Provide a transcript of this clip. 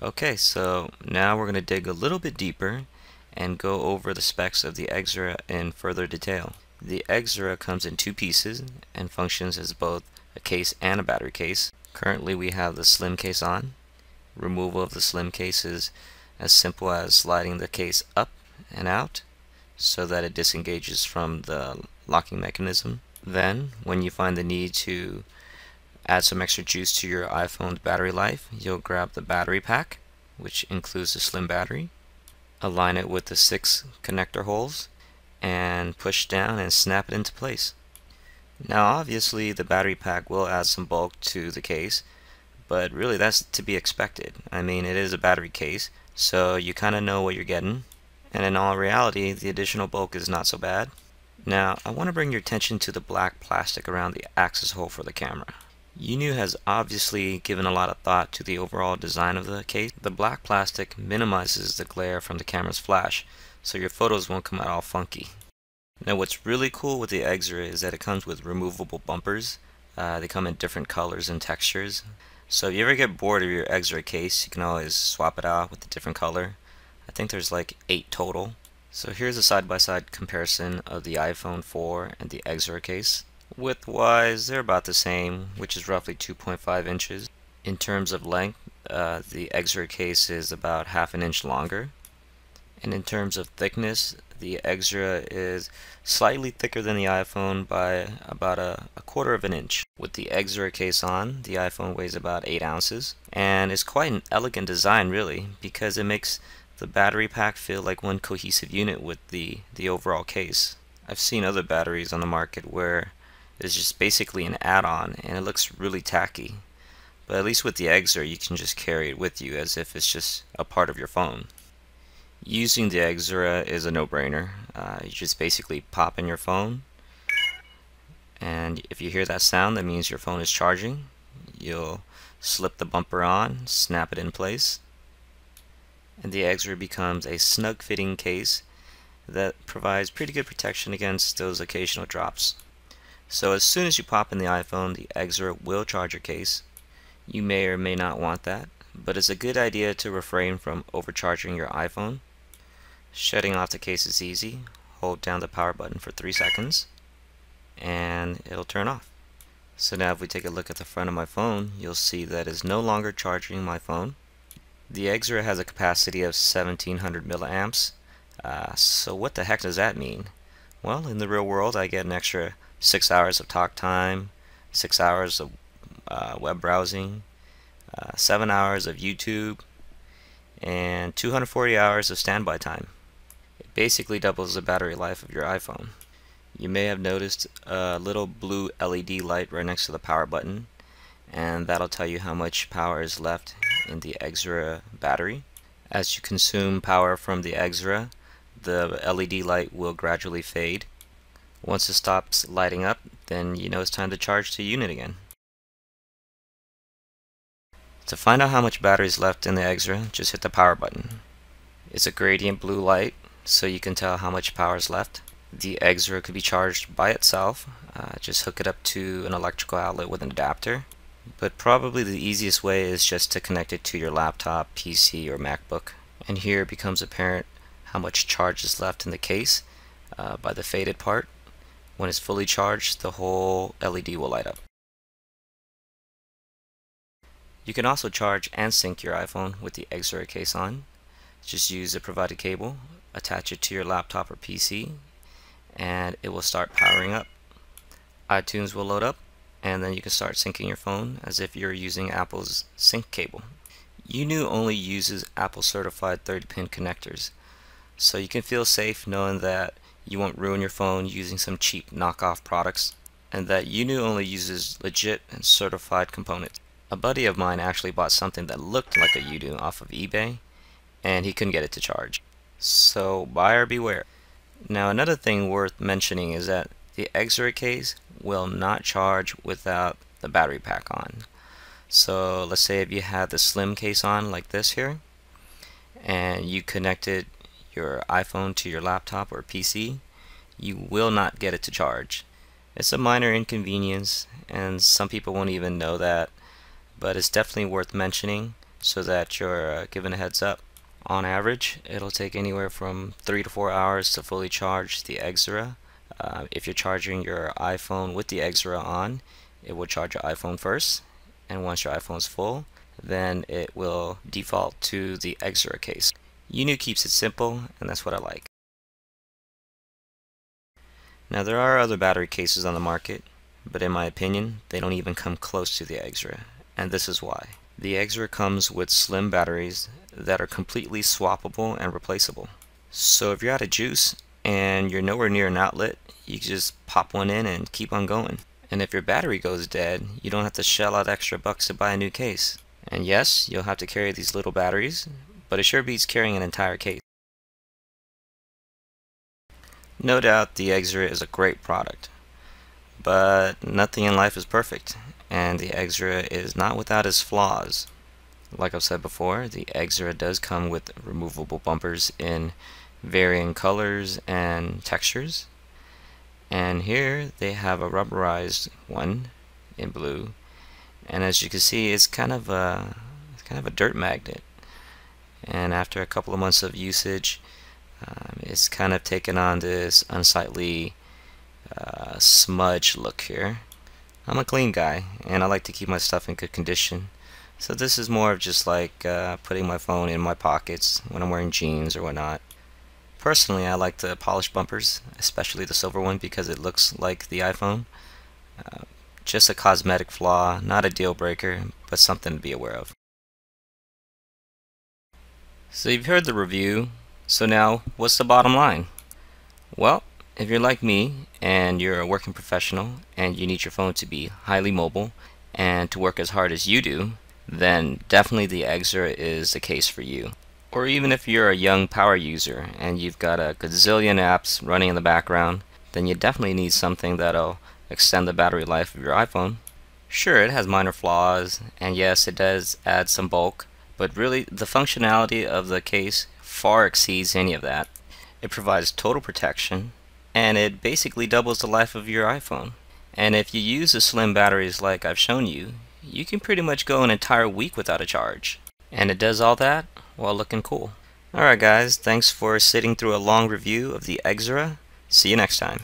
Okay, so now we're going to dig a little bit deeper and go over the specs of the Exera in further detail. The Exera comes in two pieces and functions as both a case and a battery case. Currently we have the slim case on. Removal of the slim case is as simple as sliding the case up and out so that it disengages from the locking mechanism. Then, when you find the need to add some extra juice to your iPhone's battery life, you'll grab the battery pack, which includes the slim battery, align it with the 6 connector holes, and push down and snap it into place. Now obviously the battery pack will add some bulk to the case, but really that's to be expected. I mean, it is a battery case, so you kind of know what you're getting, and in all reality the additional bulk is not so bad. Now I want to bring your attention to the black plastic around the access hole for the camera. uNu has obviously given a lot of thought to the overall design of the case. The black plastic minimizes the glare from the camera's flash, so your photos won't come out all funky. Now what's really cool with the Exera is that it comes with removable bumpers. They come in different colors and textures. So if you ever get bored of your Exera case, you can always swap it out with a different color. I think there's like 8 total. So here's a side-by-side comparison of the iPhone 4 and the Exera case. Width-wise, they're about the same, which is roughly 2.5 inches. In terms of length, the Exera case is about half an inch longer. And in terms of thickness, the Exera is slightly thicker than the iPhone by about a quarter of an inch. With the Exera case on, the iPhone weighs about 8 ounces. And it's quite an elegant design really, because it makes the battery pack feel like one cohesive unit with the overall case. I've seen other batteries on the market where it's just basically an add-on and it looks really tacky. But at least with the Exera you can just carry it with you as if it's just a part of your phone. Using the Exera is a no-brainer. You just basically pop in your phone, and if you hear that sound, that means your phone is charging. You'll slip the bumper on, snap it in place, and the Exera becomes a snug-fitting case that provides pretty good protection against those occasional drops. So as soon as you pop in the iPhone, the Exera will charge your case. You may or may not want that, but it's a good idea to refrain from overcharging your iPhone. Shutting off the case is easy. Hold down the power button for 3 seconds and it'll turn off. So now if we take a look at the front of my phone, you'll see that it's no longer charging my phone. The Exera has a capacity of 1700 milliamps. So what the heck does that mean? Well, in the real world I get an extra 6 hours of talk time, 6 hours of web browsing, 7 hours of YouTube, and 240 hours of standby time. It basically doubles the battery life of your iPhone. You may have noticed a little blue LED light right next to the power button, and that'll tell you how much power is left in the Exera battery. As you consume power from the Exera, the LED light will gradually fade. Once it stops lighting up, then you know it's time to charge the unit again. To find out how much battery is left in the Exera, just hit the power button. It's a gradient blue light, so you can tell how much power is left. The Exera could be charged by itself. Just hook it up to an electrical outlet with an adapter. But probably the easiest way is just to connect it to your laptop, PC, or MacBook. And here it becomes apparent how much charge is left in the case by the faded part. When it's fully charged, the whole LED will light up. You can also charge and sync your iPhone with the Exera case on. Just use the provided cable, attach it to your laptop or PC, and it will start powering up. iTunes will load up, and then you can start syncing your phone as if you're using Apple's sync cable. uNu only uses Apple certified 30-pin connectors, so you can feel safe knowing that you won't ruin your phone using some cheap knockoff products, and that uNu only uses legit and certified components. A buddy of mine actually bought something that looked like a uNu off of eBay, and he couldn't get it to charge. So buyer beware. Now another thing worth mentioning is that the Exera case will not charge without the battery pack on. So let's say if you had the slim case on like this here, and you connected your iPhone to your laptop or PC, you will not get it to charge. It's a minor inconvenience, and some people won't even know that, but it's definitely worth mentioning so that you're given a heads up. On average, it'll take anywhere from 3 to 4 hours to fully charge the Exera. If you're charging your iPhone with the Exera on, it will charge your iPhone first, and once your iPhone's full, then it will default to the Exera case. uNu keeps it simple, and that's what I like. Now there are other battery cases on the market, but in my opinion, they don't even come close to the Exera, and this is why. The Exera comes with slim batteries that are completely swappable and replaceable. So if you're out of juice and you're nowhere near an outlet, you can just pop one in and keep on going. And if your battery goes dead, you don't have to shell out extra bucks to buy a new case. And yes, you'll have to carry these little batteries, but it sure beats carrying an entire case. No doubt the Exera is a great product, but nothing in life is perfect, and the Exera is not without its flaws. Like I've said before, the Exera does come with removable bumpers in varying colors and textures, and here they have a rubberized one in blue, and as you can see, it's kind of a dirt magnet, and after a couple of months of usage, it's kind of taken on this unsightly smudge look here. I'm a clean guy, and I like to keep my stuff in good condition. So this is more of just like putting my phone in my pockets when I'm wearing jeans or whatnot. Personally, I like the polished bumpers, especially the silver one, because it looks like the iPhone. Just a cosmetic flaw, not a deal breaker, but something to be aware of. So you've heard the review, so now what's the bottom line? Well, if you're like me and you're a working professional and you need your phone to be highly mobile and to work as hard as you do, then definitely the Exera is the case for you. Or even if you're a young power user and you've got a gazillion apps running in the background, then you definitely need something that'll extend the battery life of your iPhone. Sure, it has minor flaws, and yes, it does add some bulk, but really the functionality of the case far exceeds any of that. It provides total protection, and it basically doubles the life of your iPhone. And if you use the slim batteries like I've shown you, you can pretty much go an entire week without a charge. And it does all that while looking cool. Alright guys, thanks for sitting through a long review of the Exera. See you next time.